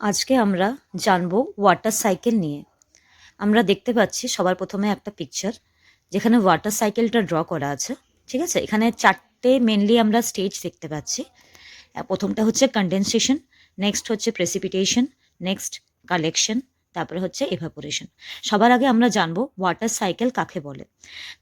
আজকে আমরা জানবো ওয়াটার সাইকেল নিয়ে। আমরা দেখতে পাচ্ছি সবার প্রথমে একটা পিকচার, যেখানে ওয়াটার সাইকেলটা ড্র করা আছে। ঠিক আছে, এখানে চারটে মেনলি আমরা স্টেজ দেখতে পাচ্ছি। প্রথমটা হচ্ছে কনডেনসেশন, নেক্সট হচ্ছে প্রেসিপিটেশন, নেক্সট কালেকশন, তারপরে হচ্ছে এভাপোরেশন। সবার আগে আমরা জানবো ওয়াটার সাইকেল কাকে বলে।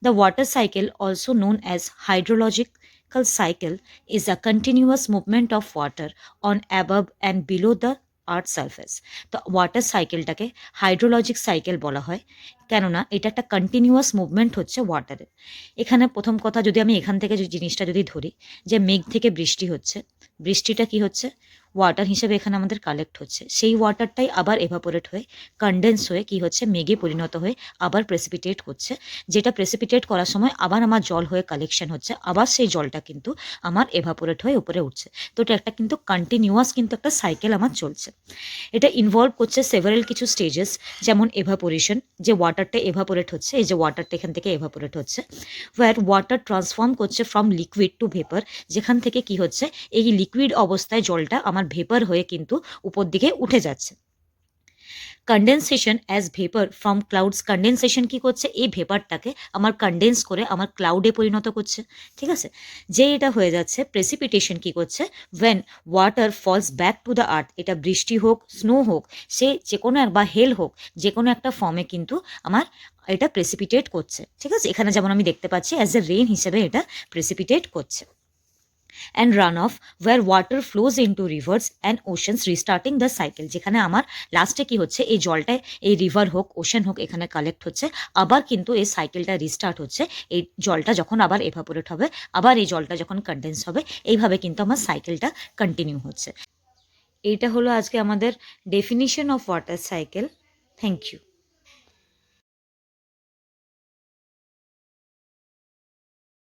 The water cycle, also known as hydrological cycle, is a continuous movement of water on above and below the earth surface. তো ওয়াটার সাইকেলটাকে হাইড্রোলজিক সাইকেল বলা হয়, কেননা এটা একটা কন্টিনিউয়াস মুভমেন্ট হচ্ছে ওয়াটারের। এখানে প্রথম কথা, যদি আমি এখান থেকে জিনিসটা যদি ধরি, যে মেঘ থেকে বৃষ্টি হচ্ছে, বৃষ্টিটা কি হচ্ছে, ওয়াটার হিসেবে এখানে আমাদের কালেক্ট হচ্ছে। সেই ওয়াটারটাই আবার এভাপোরেট হয়ে কনডেন্স হয়ে কি হচ্ছে, মেঘে পরিণত হয়ে আবার প্রেসিপিটেট হচ্ছে, যেটা প্রেসিপিটেট করার সময় আবার আমার জল হয়ে কালেকশন হচ্ছে, আবার সেই জলটা কিন্তু আমার এভাপোরেট হয়ে উপরে উঠছে। তো এটা একটা কিন্তু কন্টিনিউয়াস কিন্তু একটা সাইকেল আমার চলছে। এটা ইনভলভ করছে সেভারেল কিছু স্টেজেস, যেমন এভাপোরেশন, যে ওয়াটারটা এভাপোরেট হচ্ছে, এই যে ওয়াটারটা এখান থেকে এভাপোরেট হচ্ছে, ওয়ার ওয়াটার ট্রান্সফর্ম করছে ফ্রম লিকুইড টু ভেপার, যেখান থেকে কি হচ্ছে, এই লিকুইড অবস্থায় জলটা আমার ভেপার হয়ে কিন্তু উপর দিকে উঠে যাচ্ছে। Condensation as vapour from clouds, condensation কি করছে, এই ভেপারটাকে আমার কনডেন্স করে আমার ক্লাউডে পরিণত করছে। ঠিক আছে, যে এটা হয়ে যাচ্ছে। প্রেসিপিটেশন কি করছে, when water falls back to the earth, এটা বৃষ্টি হোক, স্নো হোক, সে যে কোনো বা হেল হোক, যে কোনো একটা ফর্মে কিন্তু আমার এটা প্রেসিপিটেট করছে। ঠিক আছে, এখানে যেমন আমি দেখতে পাচ্ছি অ্যাজ এ রেইন হিসেবে এটা প্রেসিপিটেট করছে। And run off, or water flows into rivers and oceans, restarting the cycle, যেখানে আমার লাস্টে কি হচ্ছে, এই জলটায় এই রিভার হোক, ওশান হোক, এখানে কালেক্ট হচ্ছে, আবার কিন্তু এই সাইকেলটা রিস্টার্ট হচ্ছে। এই জলটা যখন আবার এভাপোরেট হবে, আবার এই জলটা যখন কনডেন্স হবে, এইভাবে কিন্তু আমার সাইকেলটা কন্টিনিউ হচ্ছে। এইটা হলো আজকে আমাদের definition of water cycle. Thank you.